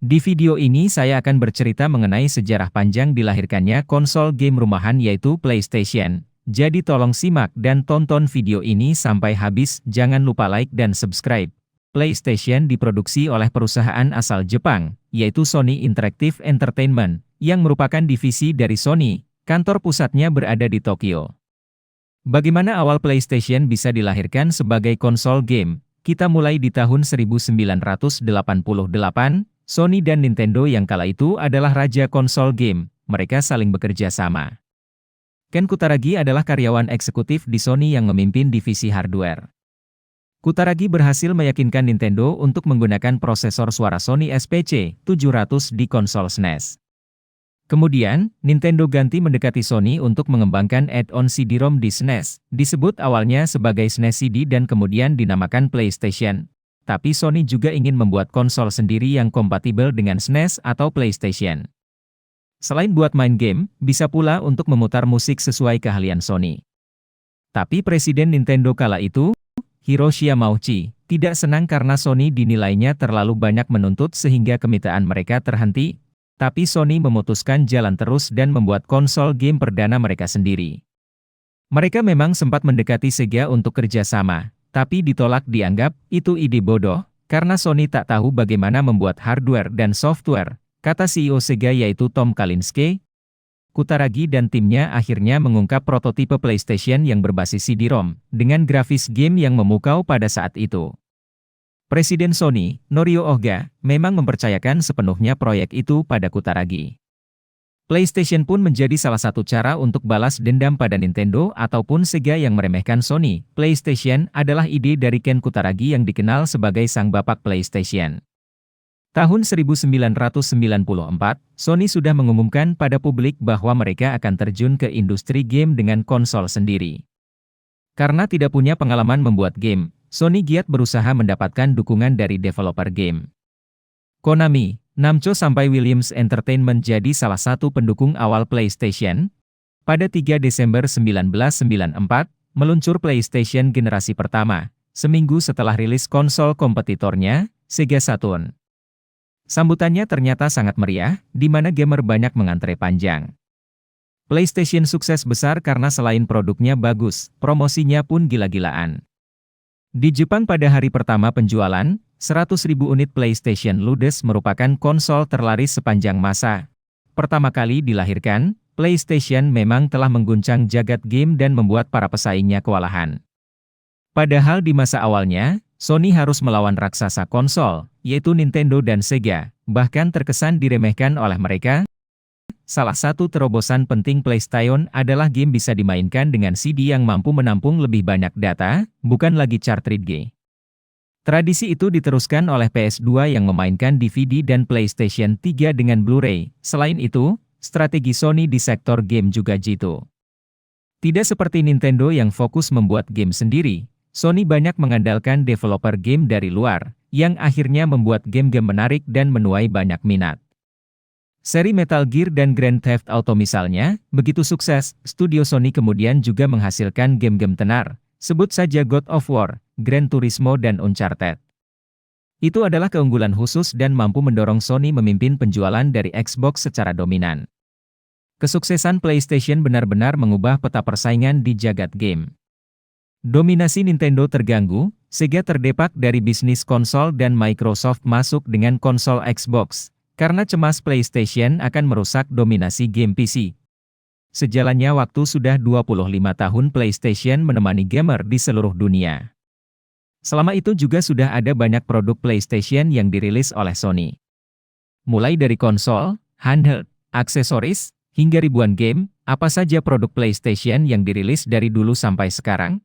Di video ini saya akan bercerita mengenai sejarah panjang dilahirkannya konsol game rumahan yaitu PlayStation. Jadi tolong simak dan tonton video ini sampai habis, jangan lupa like dan subscribe. PlayStation diproduksi oleh perusahaan asal Jepang, yaitu Sony Interactive Entertainment, yang merupakan divisi dari Sony. Kantor pusatnya berada di Tokyo. Bagaimana awal PlayStation bisa dilahirkan sebagai konsol game? Kita mulai di tahun 1988, Sony dan Nintendo yang kala itu adalah raja konsol game, mereka saling bekerja sama. Ken Kutaragi adalah karyawan eksekutif di Sony yang memimpin divisi hardware. Kutaragi berhasil meyakinkan Nintendo untuk menggunakan prosesor suara Sony SPC 700 di konsol SNES. Kemudian, Nintendo ganti mendekati Sony untuk mengembangkan add-on CD-ROM di SNES, disebut awalnya sebagai SNES CD dan kemudian dinamakan PlayStation. Tapi Sony juga ingin membuat konsol sendiri yang kompatibel dengan SNES atau PlayStation. Selain buat main game, bisa pula untuk memutar musik sesuai keahlian Sony. Tapi Presiden Nintendo kala itu, Hiroshi Yamauchi, tidak senang karena Sony dinilainya terlalu banyak menuntut sehingga kemitraan mereka terhenti. Tapi Sony memutuskan jalan terus dan membuat konsol game perdana mereka sendiri. Mereka memang sempat mendekati Sega untuk kerjasama, tapi ditolak dianggap itu ide bodoh, karena Sony tak tahu bagaimana membuat hardware dan software, kata CEO Sega yaitu Tom Kalinske. Kutaragi dan timnya akhirnya mengungkap prototipe PlayStation yang berbasis CD-ROM, dengan grafis game yang memukau pada saat itu. Presiden Sony, Norio Ohga, memang mempercayakan sepenuhnya proyek itu pada Kutaragi. PlayStation pun menjadi salah satu cara untuk balas dendam pada Nintendo ataupun Sega yang meremehkan Sony. PlayStation adalah ide dari Ken Kutaragi yang dikenal sebagai sang bapak PlayStation. Tahun 1994, Sony sudah mengumumkan pada publik bahwa mereka akan terjun ke industri game dengan konsol sendiri. Karena tidak punya pengalaman membuat game, Sony giat berusaha mendapatkan dukungan dari developer game. Konami, Namco sampai Williams Entertainment jadi salah satu pendukung awal PlayStation. Pada 3 Desember 1994, meluncur PlayStation generasi pertama, seminggu setelah rilis konsol kompetitornya, Sega Saturn. Sambutannya ternyata sangat meriah, di mana gamer banyak mengantre panjang. PlayStation sukses besar karena selain produknya bagus, promosinya pun gila-gilaan. Di Jepang pada hari pertama penjualan, 100.000 unit PlayStation ludes merupakan konsol terlaris sepanjang masa. Pertama kali dilahirkan, PlayStation memang telah mengguncang jagat game dan membuat para pesaingnya kewalahan. Padahal di masa awalnya, Sony harus melawan raksasa konsol, yaitu Nintendo dan Sega, bahkan terkesan diremehkan oleh mereka. Salah satu terobosan penting PlayStation adalah game bisa dimainkan dengan CD yang mampu menampung lebih banyak data, bukan lagi cartridge. Tradisi itu diteruskan oleh PS2 yang memainkan DVD dan PlayStation 3 dengan Blu-ray. Selain itu, strategi Sony di sektor game juga jitu. Tidak seperti Nintendo yang fokus membuat game sendiri, Sony banyak mengandalkan developer game dari luar, yang akhirnya membuat game-game menarik dan menuai banyak minat. Seri Metal Gear dan Grand Theft Auto misalnya, begitu sukses, studio Sony kemudian juga menghasilkan game-game tenar, sebut saja God of War, Gran Turismo dan Uncharted. Itu adalah keunggulan khusus dan mampu mendorong Sony memimpin penjualan dari Xbox secara dominan. Kesuksesan PlayStation benar-benar mengubah peta persaingan di jagat game. Dominasi Nintendo terganggu, Sega terdepak dari bisnis konsol dan Microsoft masuk dengan konsol Xbox. Karena cemas PlayStation akan merusak dominasi game PC. Sejalannya waktu sudah 25 tahun PlayStation menemani gamer di seluruh dunia. Selama itu juga sudah ada banyak produk PlayStation yang dirilis oleh Sony. Mulai dari konsol, handheld, aksesoris, hingga ribuan game, apa saja produk PlayStation yang dirilis dari dulu sampai sekarang?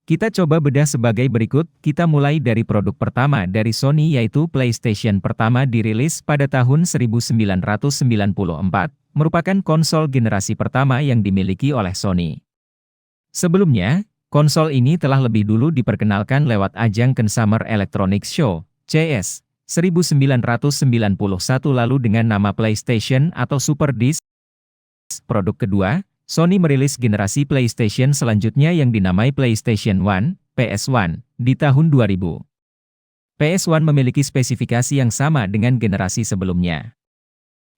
Kita coba bedah sebagai berikut, kita mulai dari produk pertama dari Sony yaitu PlayStation pertama dirilis pada tahun 1994, merupakan konsol generasi pertama yang dimiliki oleh Sony. Sebelumnya, konsol ini telah lebih dulu diperkenalkan lewat ajang Consumer Electronics Show, CES, 1991 lalu dengan nama PlayStation atau Super Disc. Produk kedua, Sony merilis generasi PlayStation selanjutnya yang dinamai PlayStation 1, PS1, di tahun 2000. PS1 memiliki spesifikasi yang sama dengan generasi sebelumnya.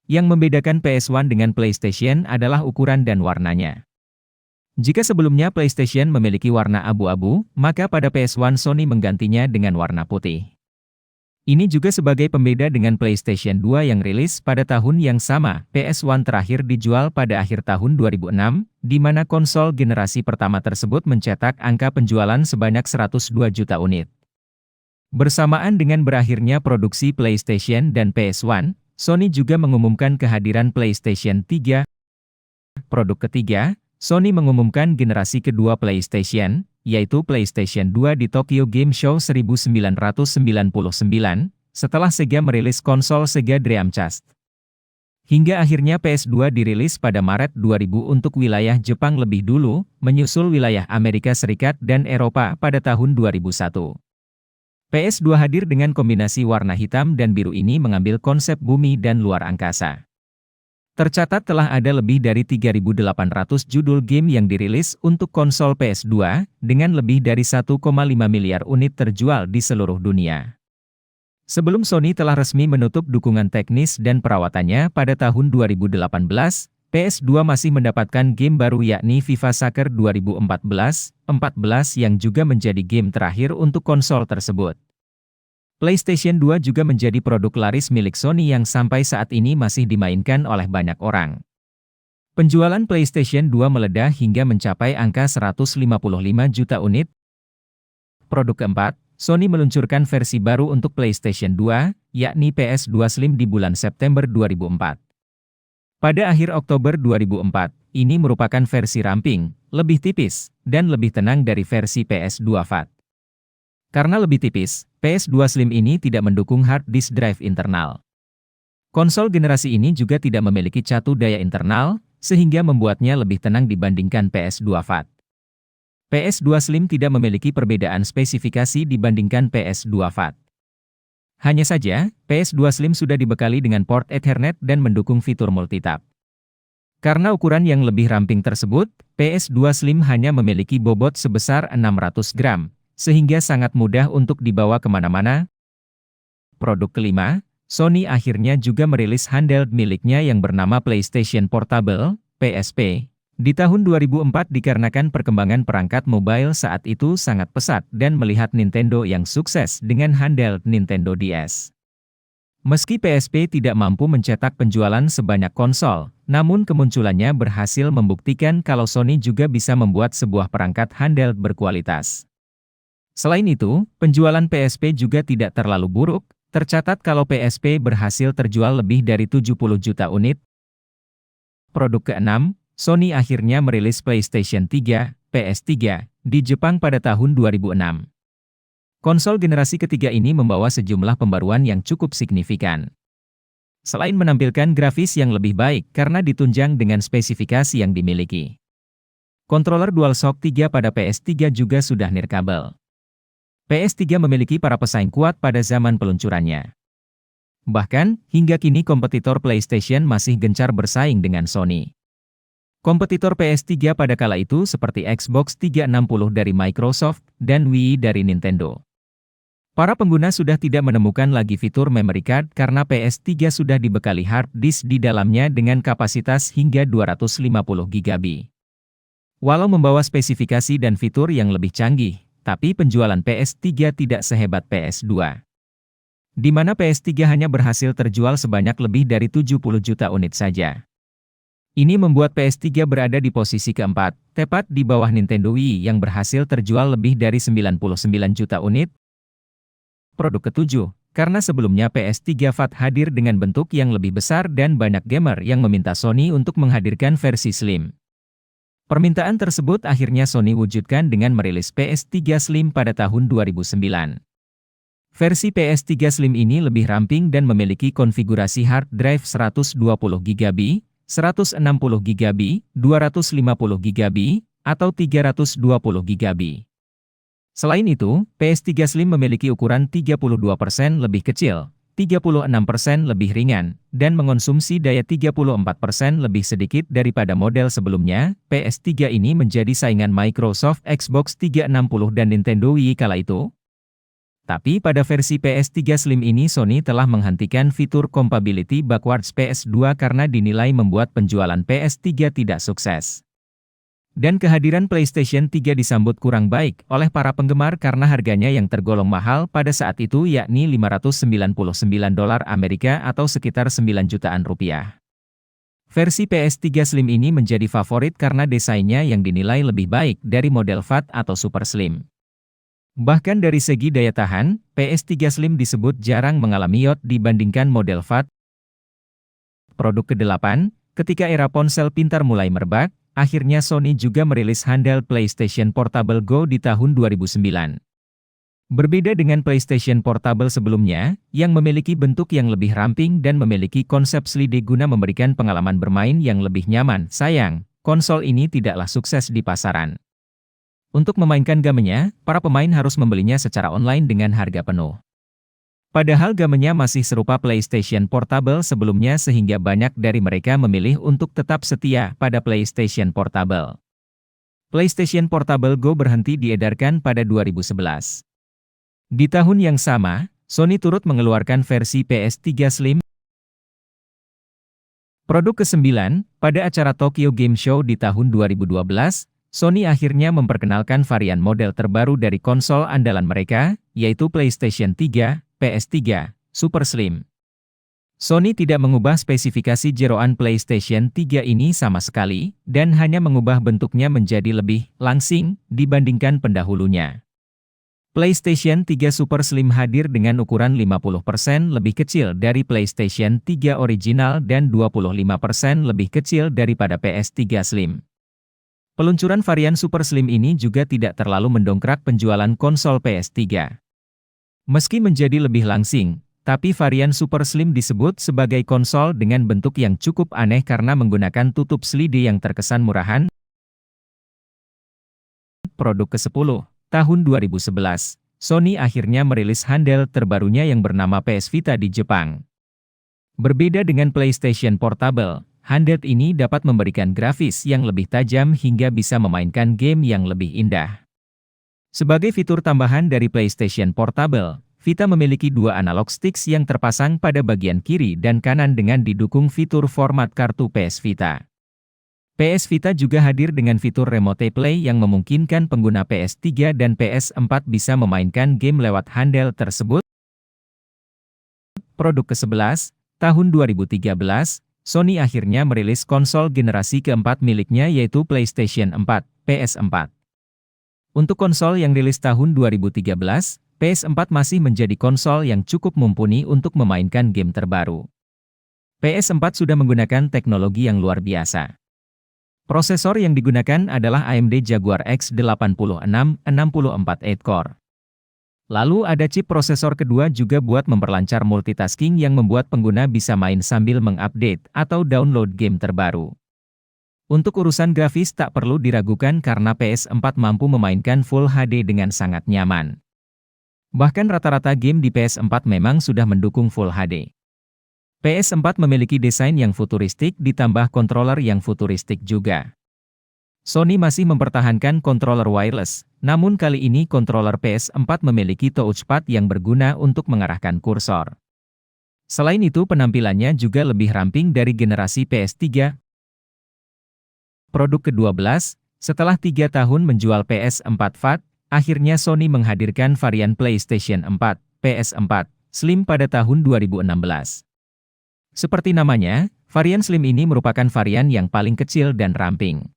Yang membedakan PS1 dengan PlayStation adalah ukuran dan warnanya. Jika sebelumnya PlayStation memiliki warna abu-abu, maka pada PS1 Sony menggantinya dengan warna putih. Ini juga sebagai pembeda dengan PlayStation 2 yang rilis pada tahun yang sama. PS1 terakhir dijual pada akhir tahun 2006, di mana konsol generasi pertama tersebut mencetak angka penjualan sebanyak 102 juta unit. Bersamaan dengan berakhirnya produksi PlayStation dan PS1, Sony juga mengumumkan kehadiran PlayStation 3. Produk ketiga, Sony mengumumkan generasi kedua PlayStation, yaitu PlayStation 2 di Tokyo Game Show 1999, setelah Sega merilis konsol Sega Dreamcast. Hingga akhirnya PS2 dirilis pada Maret 2000 untuk wilayah Jepang lebih dulu, menyusul wilayah Amerika Serikat dan Eropa pada tahun 2001. PS2 hadir dengan kombinasi warna hitam dan biru ini mengambil konsep bumi dan luar angkasa. Tercatat telah ada lebih dari 3.800 judul game yang dirilis untuk konsol PS2, dengan lebih dari 1,5 miliar unit terjual di seluruh dunia. Sebelum Sony telah resmi menutup dukungan teknis dan perawatannya pada tahun 2018, PS2 masih mendapatkan game baru yakni FIFA Soccer 2014 yang juga menjadi game terakhir untuk konsol tersebut. PlayStation 2 juga menjadi produk laris milik Sony yang sampai saat ini masih dimainkan oleh banyak orang. Penjualan PlayStation 2 meledak hingga mencapai angka 155 juta unit. Produk keempat, Sony meluncurkan versi baru untuk PlayStation 2, yakni PS2 Slim di bulan September 2004. Pada akhir Oktober 2004, ini merupakan versi ramping, lebih tipis, dan lebih tenang dari versi PS2 Fat. Karena lebih tipis, PS2 Slim ini tidak mendukung hard disk drive internal. Konsol generasi ini juga tidak memiliki catu daya internal, sehingga membuatnya lebih tenang dibandingkan PS2 Fat. PS2 Slim tidak memiliki perbedaan spesifikasi dibandingkan PS2 Fat. Hanya saja, PS2 Slim sudah dibekali dengan port Ethernet dan mendukung fitur multitap. Karena ukuran yang lebih ramping tersebut, PS2 Slim hanya memiliki bobot sebesar 600 gram. Sehingga sangat mudah untuk dibawa kemana-mana. Produk kelima, Sony akhirnya juga merilis handheld miliknya yang bernama PlayStation Portable, PSP. Di tahun 2004 dikarenakan perkembangan perangkat mobile saat itu sangat pesat dan melihat Nintendo yang sukses dengan handheld Nintendo DS. Meski PSP tidak mampu mencetak penjualan sebanyak konsol, namun kemunculannya berhasil membuktikan kalau Sony juga bisa membuat sebuah perangkat handheld berkualitas. Selain itu, penjualan PSP juga tidak terlalu buruk, tercatat kalau PSP berhasil terjual lebih dari 70 juta unit. Produk keenam, Sony akhirnya merilis PlayStation 3, PS3, di Jepang pada tahun 2006. Konsol generasi ketiga ini membawa sejumlah pembaruan yang cukup signifikan. Selain menampilkan grafis yang lebih baik karena ditunjang dengan spesifikasi yang dimiliki. Controller DualShock 3 pada PS3 juga sudah nirkabel. PS3 memiliki para pesaing kuat pada zaman peluncurannya. Bahkan, hingga kini kompetitor PlayStation masih gencar bersaing dengan Sony. Kompetitor PS3 pada kala itu seperti Xbox 360 dari Microsoft dan Wii dari Nintendo. Para pengguna sudah tidak menemukan lagi fitur memory card karena PS3 sudah dibekali hard disk di dalamnya dengan kapasitas hingga 250 GB. Walau membawa spesifikasi dan fitur yang lebih canggih, tapi penjualan PS3 tidak sehebat PS2. Di mana PS3 hanya berhasil terjual sebanyak lebih dari 70 juta unit saja. Ini membuat PS3 berada di posisi keempat, tepat di bawah Nintendo Wii yang berhasil terjual lebih dari 99 juta unit. Produk ketujuh, karena sebelumnya PS3 Fat hadir dengan bentuk yang lebih besar dan banyak gamer yang meminta Sony untuk menghadirkan versi Slim. Permintaan tersebut akhirnya Sony wujudkan dengan merilis PS3 Slim pada tahun 2009. Versi PS3 Slim ini lebih ramping dan memiliki konfigurasi hard drive 120 GB, 160 GB, 250 GB, atau 320 GB. Selain itu, PS3 Slim memiliki ukuran 32% lebih kecil, 36% lebih ringan, dan mengonsumsi daya 34% lebih sedikit daripada model sebelumnya. PS3 ini menjadi saingan Microsoft Xbox 360 dan Nintendo Wii kala itu. Tapi pada versi PS3 Slim ini Sony telah menghentikan fitur compatibility backwards PS2 karena dinilai membuat penjualan PS3 tidak sukses. Dan kehadiran PlayStation 3 disambut kurang baik oleh para penggemar karena harganya yang tergolong mahal pada saat itu yakni $599 Amerika atau sekitar 9 jutaan rupiah. Versi PS3 Slim ini menjadi favorit karena desainnya yang dinilai lebih baik dari model Fat atau Super Slim. Bahkan dari segi daya tahan, PS3 Slim disebut jarang mengalami YOT dibandingkan model Fat. Produk ke-8, ketika era ponsel pintar mulai merebak, akhirnya Sony juga merilis handheld PlayStation Portable Go di tahun 2009. Berbeda dengan PlayStation Portable sebelumnya, yang memiliki bentuk yang lebih ramping dan memiliki konsep 3D guna memberikan pengalaman bermain yang lebih nyaman, sayang, konsol ini tidaklah sukses di pasaran. Untuk memainkan gamenya, para pemain harus membelinya secara online dengan harga penuh. Padahal gamenya masih serupa PlayStation Portable sebelumnya sehingga banyak dari mereka memilih untuk tetap setia pada PlayStation Portable. PlayStation Portable Go berhenti diedarkan pada 2011. Di tahun yang sama, Sony turut mengeluarkan versi PS3 Slim. Produk ke-9, pada acara Tokyo Game Show di tahun 2012, Sony akhirnya memperkenalkan varian model terbaru dari konsol andalan mereka, yaitu PlayStation 3, PS3, Super Slim. Sony tidak mengubah spesifikasi jeroan PlayStation 3 ini sama sekali, dan hanya mengubah bentuknya menjadi lebih langsing dibandingkan pendahulunya. PlayStation 3 Super Slim hadir dengan ukuran 50% lebih kecil dari PlayStation 3 original dan 25% lebih kecil daripada PS3 Slim. Peluncuran varian Super Slim ini juga tidak terlalu mendongkrak penjualan konsol PS3. Meski menjadi lebih langsing, tapi varian Super Slim disebut sebagai konsol dengan bentuk yang cukup aneh karena menggunakan tutup LED yang terkesan murahan. Produk ke-10, tahun 2011, Sony akhirnya merilis handheld terbarunya yang bernama PS Vita di Jepang. Berbeda dengan PlayStation Portable, handheld ini dapat memberikan grafis yang lebih tajam hingga bisa memainkan game yang lebih indah. Sebagai fitur tambahan dari PlayStation Portable, Vita memiliki dua analog sticks yang terpasang pada bagian kiri dan kanan dengan didukung fitur format kartu PS Vita. PS Vita juga hadir dengan fitur Remote Play yang memungkinkan pengguna PS3 dan PS4 bisa memainkan game lewat handheld tersebut. Produk ke-11, tahun 2013, Sony akhirnya merilis konsol generasi keempat miliknya yaitu PlayStation 4, PS4. Untuk konsol yang rilis tahun 2013, PS4 masih menjadi konsol yang cukup mumpuni untuk memainkan game terbaru. PS4 sudah menggunakan teknologi yang luar biasa. Prosesor yang digunakan adalah AMD Jaguar X86 64 8-core. Lalu ada chip prosesor kedua juga buat memperlancar multitasking yang membuat pengguna bisa main sambil mengupdate atau download game terbaru. Untuk urusan grafis tak perlu diragukan karena PS4 mampu memainkan Full HD dengan sangat nyaman. Bahkan rata-rata game di PS4 memang sudah mendukung Full HD. PS4 memiliki desain yang futuristik ditambah controller yang futuristik juga. Sony masih mempertahankan controller wireless, namun kali ini controller PS4 memiliki touchpad yang berguna untuk mengarahkan kursor. Selain itu penampilannya juga lebih ramping dari generasi PS3. Produk ke-12, setelah 3 tahun menjual PS4 Fat, akhirnya Sony menghadirkan varian PlayStation 4, PS4, Slim pada tahun 2016. Seperti namanya, varian Slim ini merupakan varian yang paling kecil dan ramping.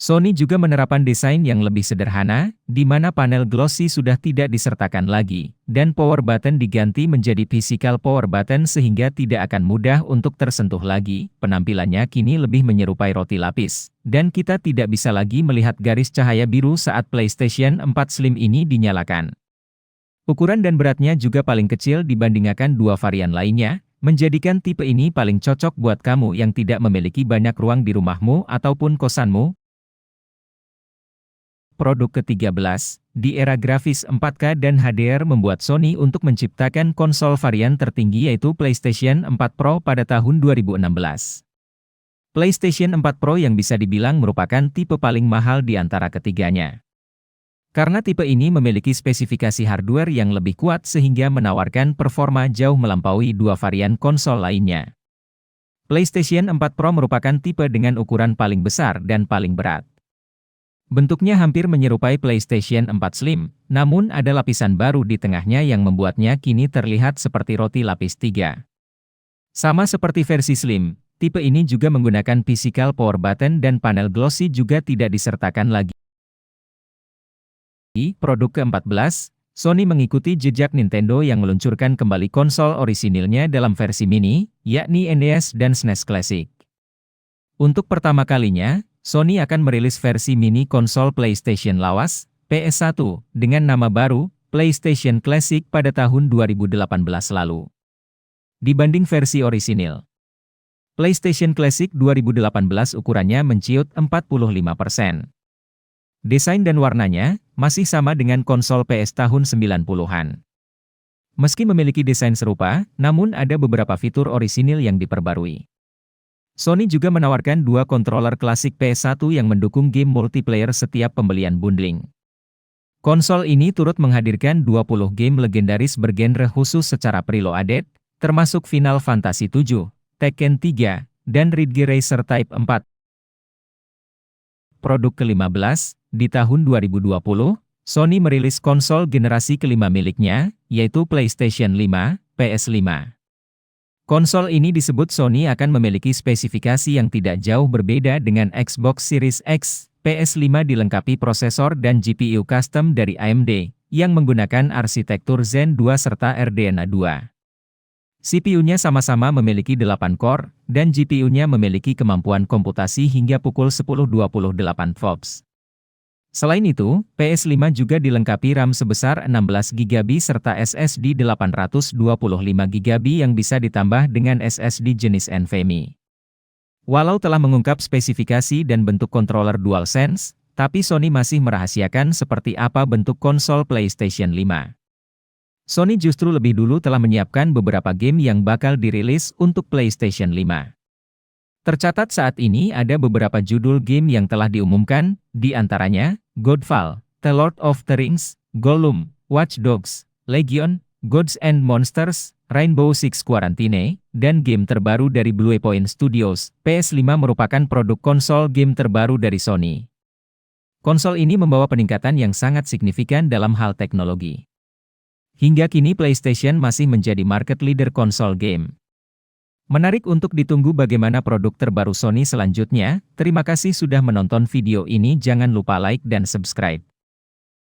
Sony juga menerapkan desain yang lebih sederhana, di mana panel glossy sudah tidak disertakan lagi, dan power button diganti menjadi physical power button sehingga tidak akan mudah untuk tersentuh lagi. Penampilannya kini lebih menyerupai roti lapis, dan kita tidak bisa lagi melihat garis cahaya biru saat PlayStation 4 Slim ini dinyalakan. Ukuran dan beratnya juga paling kecil dibandingkan dua varian lainnya, menjadikan tipe ini paling cocok buat kamu yang tidak memiliki banyak ruang di rumahmu ataupun kosanmu. Produk ke-13, di era grafis 4K dan HDR membuat Sony untuk menciptakan konsol varian tertinggi yaitu PlayStation 4 Pro pada tahun 2016. PlayStation 4 Pro yang bisa dibilang merupakan tipe paling mahal di antara ketiganya. Karena tipe ini memiliki spesifikasi hardware yang lebih kuat sehingga menawarkan performa jauh melampaui dua varian konsol lainnya. PlayStation 4 Pro merupakan tipe dengan ukuran paling besar dan paling berat. Bentuknya hampir menyerupai PlayStation 4 Slim, namun ada lapisan baru di tengahnya yang membuatnya kini terlihat seperti roti lapis 3. Sama seperti versi Slim, tipe ini juga menggunakan physical power button dan panel glossy juga tidak disertakan lagi. Produk ke-14, Sony mengikuti jejak Nintendo yang meluncurkan kembali konsol orisinilnya dalam versi mini, yakni NES dan SNES Classic. Untuk pertama kalinya, Sony akan merilis versi mini konsol PlayStation lawas, PS1, dengan nama baru, PlayStation Classic pada tahun 2018 lalu. Dibanding versi orisinil, PlayStation Classic 2018 ukurannya menciut 45%. Desain dan warnanya masih sama dengan konsol PS tahun 90-an. Meski memiliki desain serupa, namun ada beberapa fitur orisinil yang diperbarui. Sony juga menawarkan dua controller klasik PS1 yang mendukung game multiplayer setiap pembelian bundling. Konsol ini turut menghadirkan 20 game legendaris bergenre khusus secara preloaded, termasuk Final Fantasy VII, Tekken 3, dan Ridge Racer Type 4. Produk ke-15, di tahun 2020, Sony merilis konsol generasi kelima miliknya, yaitu PlayStation 5, PS5. Konsol ini disebut Sony akan memiliki spesifikasi yang tidak jauh berbeda dengan Xbox Series X. PS5 dilengkapi prosesor dan GPU custom dari AMD, yang menggunakan arsitektur Zen 2 serta RDNA 2. CPU-nya sama-sama memiliki 8 core, dan GPU-nya memiliki kemampuan komputasi hingga pukul 10.28 VOPS. Selain itu, PS5 juga dilengkapi RAM sebesar 16GB serta SSD 825GB yang bisa ditambah dengan SSD jenis NVMe. Walau telah mengungkap spesifikasi dan bentuk controller DualSense, tapi Sony masih merahasiakan seperti apa bentuk konsol PlayStation 5. Sony justru lebih dulu telah menyiapkan beberapa game yang bakal dirilis untuk PlayStation 5. Tercatat saat ini ada beberapa judul game yang telah diumumkan, di antaranya, Godfall, The Lord of the Rings, Gollum, Watch Dogs, Legion, Gods and Monsters, Rainbow Six Quarantine, dan game terbaru dari Bluepoint Studios. PS5 merupakan produk konsol game terbaru dari Sony. Konsol ini membawa peningkatan yang sangat signifikan dalam hal teknologi. Hingga kini PlayStation masih menjadi market leader konsol game. Menarik untuk ditunggu bagaimana produk terbaru Sony selanjutnya. Terima kasih sudah menonton video ini, jangan lupa like dan subscribe.